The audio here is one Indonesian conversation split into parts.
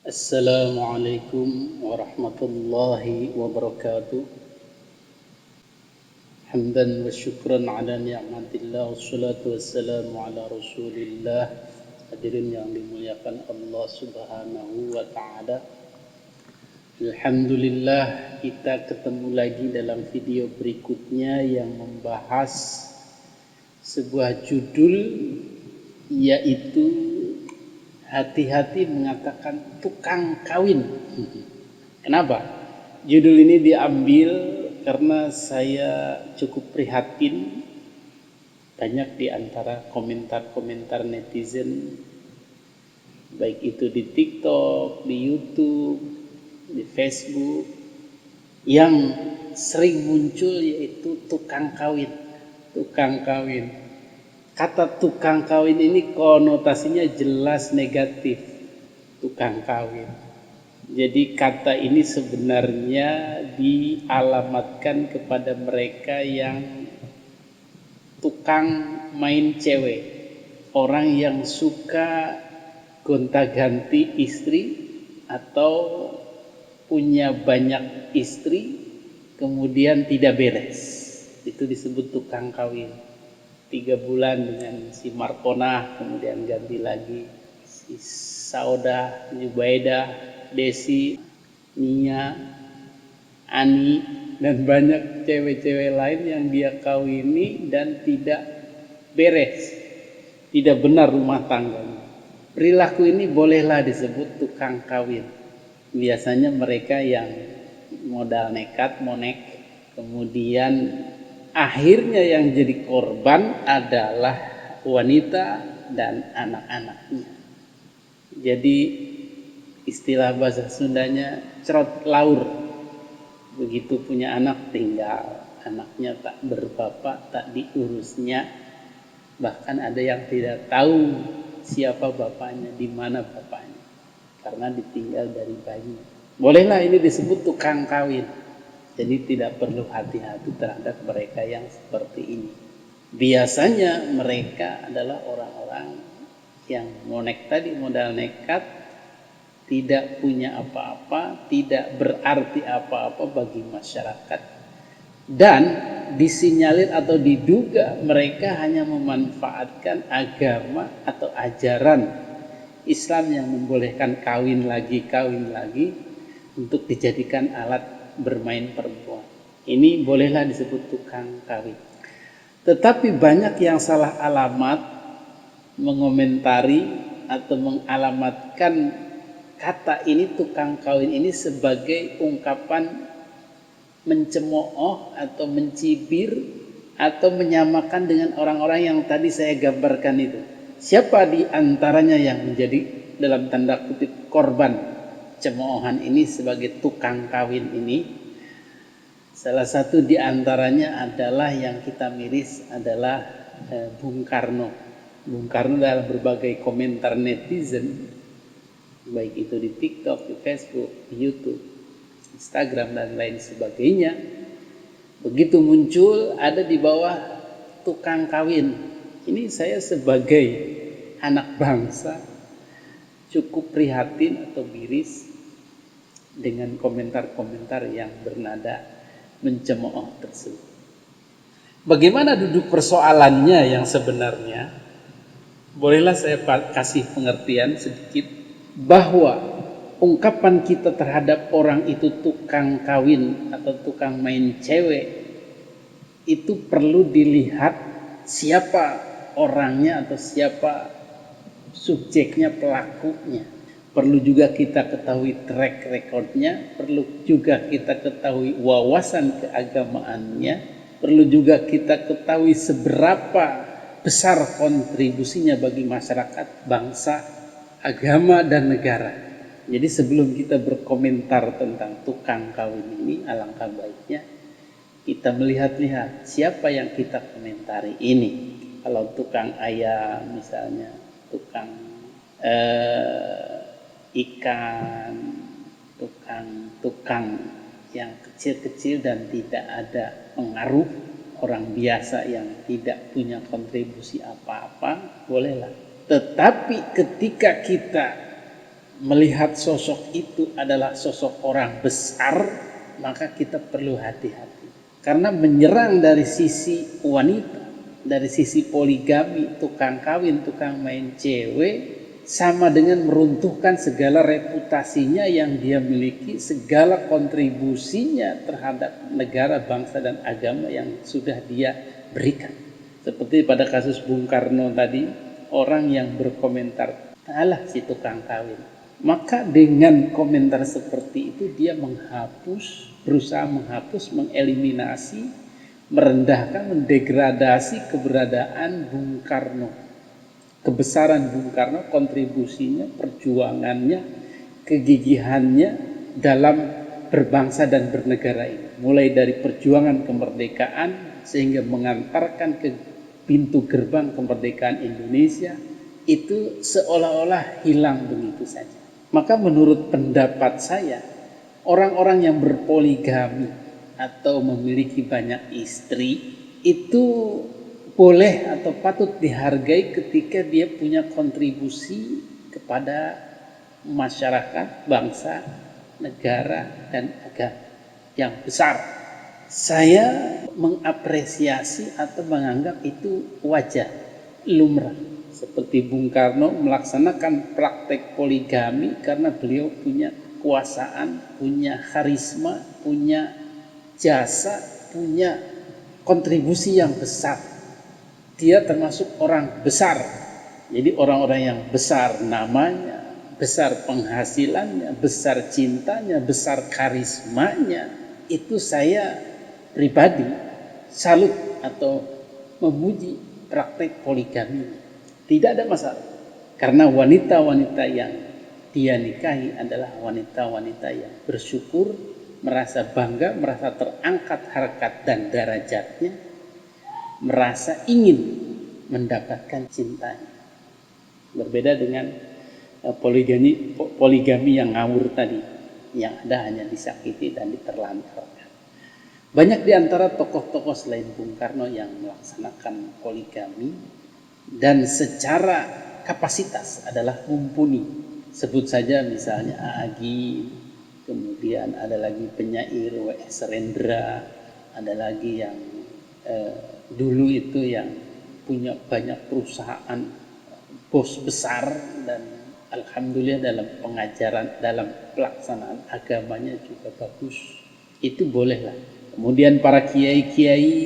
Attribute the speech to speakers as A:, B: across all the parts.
A: Assalamualaikum warahmatullahi wabarakatuh. Hamdan wa syukran ala ni'matillah wassalatu wassalamu ala rasulillah. Hadirin yang dimuliakan Allah subhanahu wa ta'ala. Alhamdulillah, kita ketemu lagi dalam video berikutnya yang membahas sebuah judul, yaitu hati-hati mengatakan tukang kawin. Kenapa? Judul ini diambil karena saya cukup prihatin. Banyak di antara komentar-komentar netizen, baik itu di TikTok, di YouTube, di Facebook, yang sering muncul yaitu tukang kawin. Tukang kawin. Kata tukang kawin ini konotasinya jelas negatif. Tukang kawin. Jadi kata ini sebenarnya dialamatkan kepada mereka yang tukang main cewek. Orang yang suka gonta-ganti istri atau punya banyak istri kemudian tidak beres. Itu disebut tukang kawin. 3 bulan dengan si Markona, kemudian ganti lagi si Sauda, Zubaida, Desi, Nia, Ani, dan banyak cewek-cewek lain yang dia kawini dan tidak beres, tidak benar rumah tangganya. Perilaku ini bolehlah disebut tukang kawin. Biasanya mereka yang modal nekat, monek, kemudian akhirnya yang jadi korban adalah wanita dan anak-anaknya. Jadi istilah bahasa Sundanya cerot laur. Begitu punya anak tinggal, anaknya tak berbapak, tak diurusnya. Bahkan ada yang tidak tahu siapa bapaknya, di mana bapaknya, karena ditinggal dari bayi. Bolehlah ini disebut tukang kawin. Jadi tidak perlu hati-hati terhadap mereka yang seperti ini. Biasanya mereka adalah orang-orang yang monek tadi, modal nekat, tidak punya apa-apa, tidak berarti apa-apa bagi masyarakat. Dan disinyalir atau diduga mereka hanya memanfaatkan agama atau ajaran Islam yang membolehkan kawin lagi untuk dijadikan alat bermain perempuan. Ini bolehlah disebut tukang kawin. Tetapi banyak yang salah alamat mengomentari atau mengalamatkan kata ini, tukang kawin ini, sebagai ungkapan mencemooh atau mencibir atau menyamakan dengan orang-orang yang tadi saya gambarkan itu. Siapa di antaranya yang menjadi dalam tanda kutip korban cemoohan ini sebagai tukang kawin ini? Salah satu di antaranya adalah yang kita miris adalah Bung Karno. Bung Karno dalam berbagai komentar netizen, baik itu di TikTok, di Facebook, di YouTube, Instagram, dan lain sebagainya, begitu muncul ada di bawah tukang kawin. Ini saya sebagai anak bangsa cukup prihatin atau miris dengan komentar-komentar yang bernada mencemooh tersebut. Bagaimana duduk persoalannya yang sebenarnya? Bolehlah saya kasih pengertian sedikit bahwa ungkapan kita terhadap orang itu tukang kawin atau tukang main cewek itu perlu dilihat siapa orangnya atau siapa subjeknya, pelakunya. Perlu juga kita ketahui track recordnya, perlu juga kita ketahui wawasan keagamaannya, perlu juga kita ketahui seberapa besar kontribusinya bagi masyarakat, bangsa, agama, dan negara. Jadi sebelum kita berkomentar tentang tukang kawin ini, alangkah baiknya kita melihat-lihat siapa yang kita komentari ini. Kalau tukang ayam misalnya, tukang ikan, tukang yang kecil-kecil dan tidak ada pengaruh, orang biasa yang tidak punya kontribusi apa-apa, bolehlah. Tetapi ketika kita melihat sosok itu adalah sosok orang besar, maka kita perlu hati-hati. Karena menyerang dari sisi wanita, dari sisi poligami, tukang kawin, tukang main cewek, sama dengan meruntuhkan segala reputasinya yang dia miliki, segala kontribusinya terhadap negara, bangsa, dan agama yang sudah dia berikan. Seperti pada kasus Bung Karno tadi, orang yang berkomentar, alah si tukang kawin. Maka dengan komentar seperti itu dia berusaha menghapus, mengeliminasi, merendahkan, mendegradasi keberadaan Bung Karno. Kebesaran Bung Karno, kontribusinya, perjuangannya, kegigihannya dalam berbangsa dan bernegara ini. Mulai dari perjuangan kemerdekaan sehingga mengantarkan ke pintu gerbang kemerdekaan Indonesia, itu seolah-olah hilang begitu saja. Maka menurut pendapat saya, orang-orang yang berpoligami atau memiliki banyak istri itu boleh atau patut dihargai ketika dia punya kontribusi kepada masyarakat, bangsa, negara, dan agama yang besar. Saya mengapresiasi atau menganggap itu wajar, lumrah. Seperti Bung Karno melaksanakan praktek poligami karena beliau punya kekuasaan, punya karisma, punya jasa, punya kontribusi yang besar. Dia termasuk orang besar. Jadi orang-orang yang besar namanya, besar penghasilannya, besar cintanya, besar karismanya, itu saya pribadi salut atau memuji praktek poligami. Tidak ada masalah, karena wanita-wanita yang dia nikahi adalah wanita-wanita yang bersyukur, merasa bangga, merasa terangkat harkat dan derajatnya, merasa ingin mendapatkan cintanya. Berbeda dengan poligami yang ngawur tadi, yang ada hanya disakiti dan diterlantarkan. Banyak di antara tokoh-tokoh selain Bung Karno yang melaksanakan poligami dan secara kapasitas adalah mumpuni. Sebut saja misalnya Aagi, kemudian ada lagi penyair W.S. Rendra, ada lagi yang dulu itu yang punya banyak perusahaan, bos besar, dan alhamdulillah dalam pengajaran, dalam pelaksanaan agamanya juga bagus. Itu bolehlah. Kemudian para kiai-kiai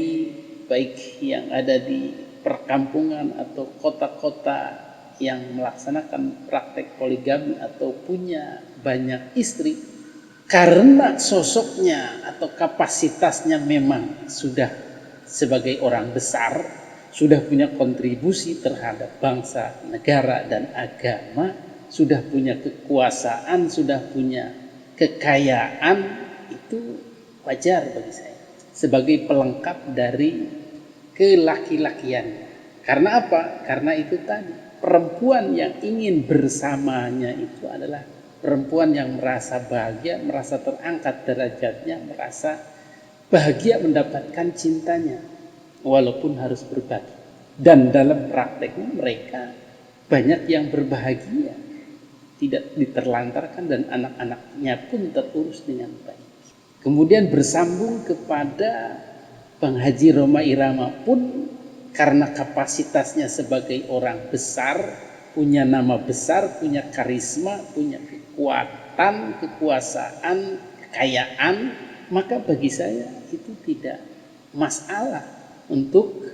A: baik yang ada di perkampungan atau kota-kota yang melaksanakan praktek poligami atau punya banyak istri, karena sosoknya atau kapasitasnya memang sudah sebagai orang besar, sudah punya kontribusi terhadap bangsa, negara, dan agama, sudah punya kekuasaan, sudah punya kekayaan, itu wajar bagi saya sebagai pelengkap dari kelaki-lakian. Karena apa? Karena itu tadi, perempuan yang ingin bersamanya itu adalah perempuan yang merasa bahagia, merasa terangkat derajatnya, merasa bahagia mendapatkan cintanya, walaupun harus berbagi. Dan dalam prakteknya mereka banyak yang berbahagia, tidak diterlantarkan, dan anak-anaknya pun terurus dengan baik. Kemudian bersambung kepada Bang Haji Rhoma Irama pun, karena kapasitasnya sebagai orang besar, punya nama besar, punya karisma, punya kekuatan, kekuasaan, kekayaan, maka bagi saya itu tidak masalah untuk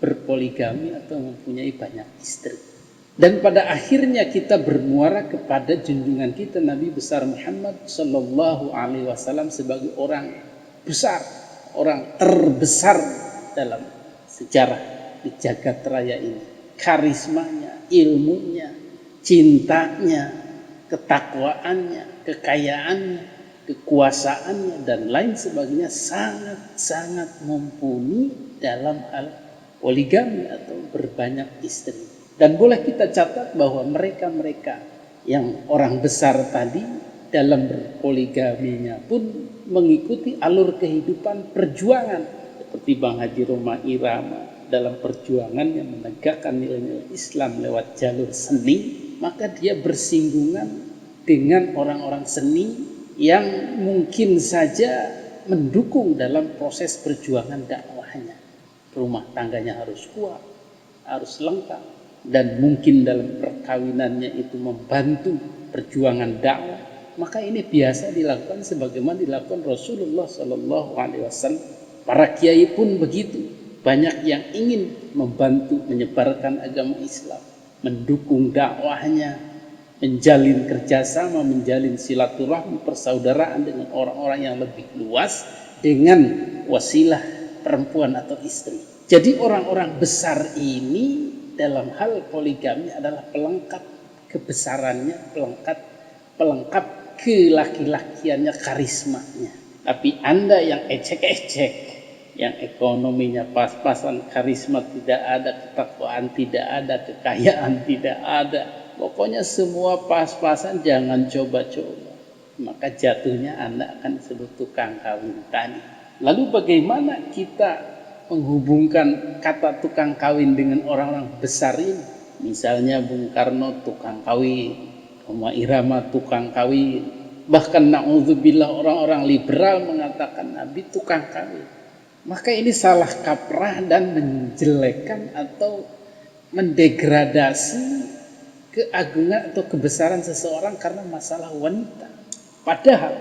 A: berpoligami atau mempunyai banyak istri. Dan pada akhirnya kita bermuara kepada junjungan kita Nabi besar Muhammad Sallallahu Alaihi Wasallam sebagai orang besar, orang terbesar dalam sejarah di jagat raya ini. Karismanya, ilmunya, cintanya, ketakwaannya, kekayaannya, kekuasaannya, dan lain sebagainya sangat-sangat mumpuni dalam hal poligami atau berbanyak istri. Dan boleh kita catat bahwa mereka-mereka yang orang besar tadi dalam berpoligaminya pun mengikuti alur kehidupan perjuangan, seperti Bang Haji Rhoma Irama dalam perjuangannya menegakkan nilai-nilai Islam lewat jalur seni, maka dia bersinggungan dengan orang-orang seni yang mungkin saja mendukung dalam proses perjuangan dakwahnya. Rumah tangganya harus kuat, harus lengkap, dan mungkin dalam perkawinannya itu membantu perjuangan dakwah. Maka ini biasa dilakukan sebagaimana dilakukan Rasulullah Shallallahu Alaihi Wasallam. Para kiai pun begitu, banyak yang ingin membantu menyebarkan agama Islam, mendukung dakwahnya, menjalin kerjasama, menjalin silaturahmi persaudaraan dengan orang-orang yang lebih luas dengan wasilah perempuan atau istri. Jadi orang-orang besar ini dalam hal poligami adalah pelengkap kebesarannya, pelengkap kelaki-lakiannya, karismanya. Tapi Anda yang ecek-ecek, yang ekonominya pas-pasan, karisma tidak ada, ketakwaan tidak ada, kekayaan tidak ada, pokoknya semua pas-pasan, jangan coba-coba. Maka jatuhnya Anda akan disebut tukang kawin tani. Lalu bagaimana kita menghubungkan kata tukang kawin dengan orang-orang besar ini? Misalnya Bung Karno tukang kawin, Rhoma Irama tukang kawin, bahkan na'udzubillah orang-orang liberal mengatakan Nabi tukang kawin. Maka ini salah kaprah dan menjelekkan atau mendegradasi keagungan atau kebesaran seseorang karena masalah wanita. Padahal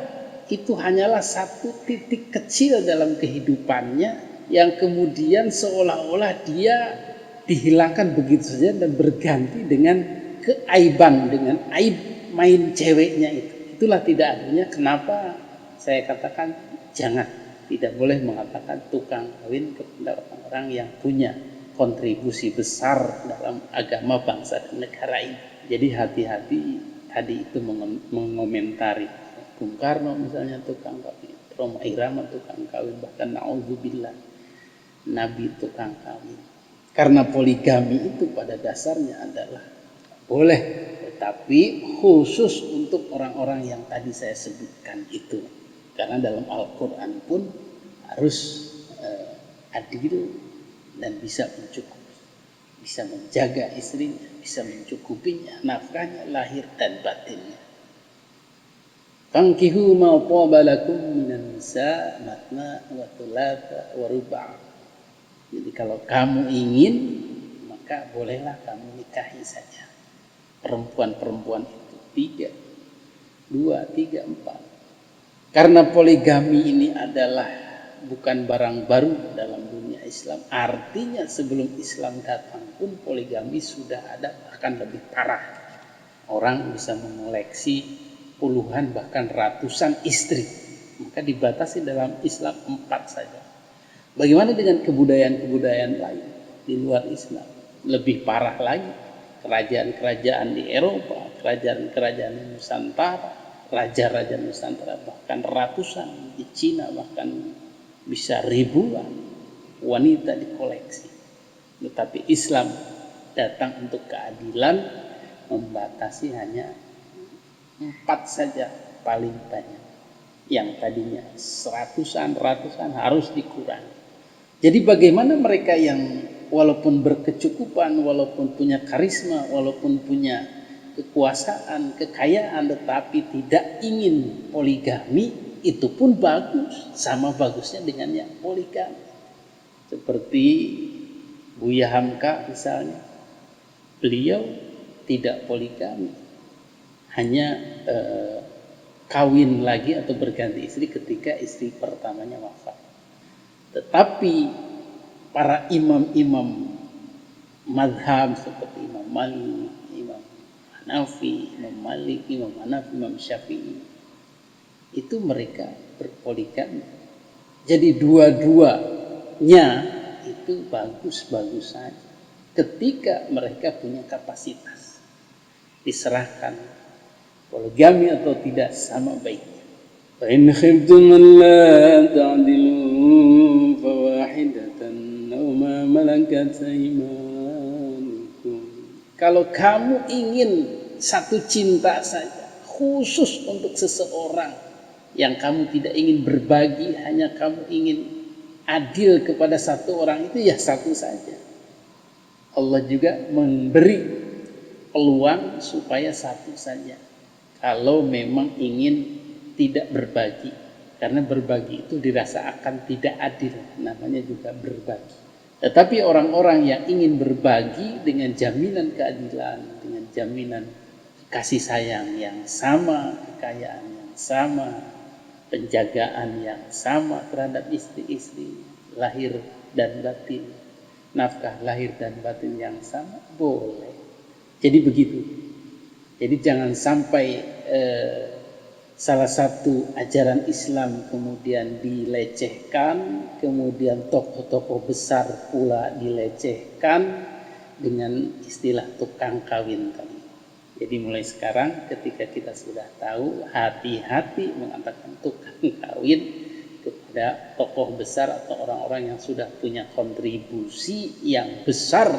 A: itu hanyalah satu titik kecil dalam kehidupannya yang kemudian seolah-olah dia dihilangkan begitu saja dan berganti dengan keaiban, dengan aib main ceweknya itu. Itulah tidak adilnya. Kenapa saya katakan tidak boleh mengatakan tukang kawin kepada orang-orang yang punya kontribusi besar dalam agama bangsa dan negara ini. Jadi hati-hati tadi itu mengomentari Bung Karno misalnya tukang kawin, Rhoma Irama tukang kawin, bahkan na'udzubillah Nabi tukang kawin. Karena poligami itu pada dasarnya adalah boleh, tetapi khusus untuk orang-orang yang tadi saya sebutkan itu. Karena dalam Al-Quran pun harus adil dan bisa mencukupi, bisa menjaga istrinya, bisa mencukupinya, nafkahnya lahir dan batinnya. Fankihu ma taba lakum minan nisa matna wa thulatha wa ruba'. Jadi kalau kamu ingin, maka bolehlah kamu nikahi saja perempuan-perempuan itu 3, 2, 3, 4. Karena poligami ini adalah bukan barang baru dalam dunia Islam. Artinya sebelum Islam datang pun poligami sudah ada, bahkan lebih parah. Orang bisa mengoleksi puluhan bahkan ratusan istri. Maka dibatasi dalam Islam 4 saja. Bagaimana dengan kebudayaan-kebudayaan lain di luar Islam? Lebih parah lagi. Kerajaan-kerajaan di Eropa, kerajaan-kerajaan di Nusantara, raja-raja Nusantara, bahkan ratusan, di Cina bahkan bisa ribuan wanita dikoleksi. Tetapi Islam datang untuk keadilan, membatasi hanya 4 saja paling banyak. Yang tadinya ratusan harus dikurangi. Jadi bagaimana mereka yang walaupun berkecukupan, walaupun punya karisma, walaupun punya kekuasaan, kekayaan, tetapi tidak ingin poligami, itu pun bagus, sama bagusnya dengan yang poligami. Seperti Buya Hamka misalnya, beliau tidak poligami, hanya kawin lagi atau berganti istri ketika istri pertamanya wafat. Tetapi para imam-imam madhab seperti Imam Malik, Imam Hanafi, Imam Malik, Imam Hanafi, Imam Syafi'i, itu mereka berpoligami. Jadi dua-duanya itu bagus-bagus saja ketika mereka punya kapasitas. Diserahkan poligami atau tidak sama baiknya. Fa in khiftum an la ta'dilu fawahidatan aw ma malakat aymanukum. Kalau kamu ingin satu cinta saja, khusus untuk seseorang yang kamu tidak ingin berbagi, hanya kamu ingin adil kepada satu orang, itu ya satu saja. Allah juga memberi peluang supaya satu saja. kalau memang ingin tidak berbagi. Karena berbagi itu dirasa akan tidak adil, namanya juga berbagi. Tetapi orang-orang yang ingin berbagi dengan jaminan keadilan, dengan jaminan kasih sayang yang sama, kekayaan yang sama, penjagaan yang sama terhadap istri-istri, lahir dan batin, nafkah lahir dan batin yang sama, boleh. Jadi begitu. Jadi jangan sampai salah satu ajaran Islam kemudian dilecehkan, kemudian tokoh-tokoh besar pula dilecehkan dengan istilah tukang kawin tadi. Jadi mulai sekarang ketika kita sudah tahu, hati-hati mengatakan tukang kawin kepada tokoh besar atau orang-orang yang sudah punya kontribusi yang besar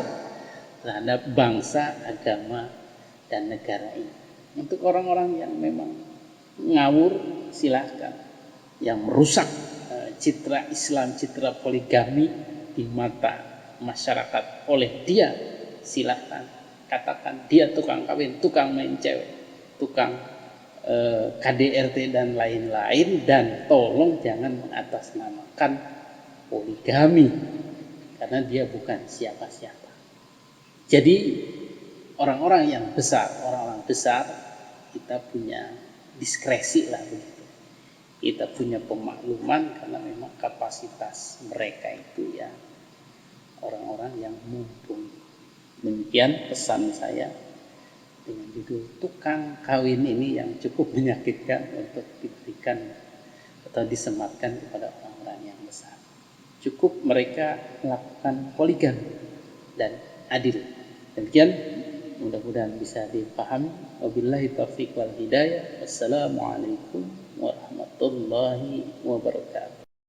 A: terhadap bangsa, agama, dan negara ini. Untuk orang-orang yang memang ngawur, silahkan. Yang merusak citra Islam, citra poligami di mata masyarakat oleh dia, silahkan katakan dia tukang kawin, tukang main cewek, tukang KDRT dan lain-lain, dan tolong jangan mengatasnamakan poligami karena dia bukan siapa-siapa. Jadi orang-orang yang besar, orang-orang besar, kita punya diskresi lah begitu. Kita punya pemakluman karena memang kapasitas mereka itu ya orang-orang yang mumpuni. Demikian pesan saya dengan judul tukang kawin ini yang cukup menyakitkan untuk diberikan atau disematkan kepada orang-orang yang besar. Cukup mereka melakukan poligami dan adil. Demikian, mudah-mudahan bisa dipahami. Wabillahi taufiq wal hidayah. Wassalamualaikum warahmatullahi wabarakatuh.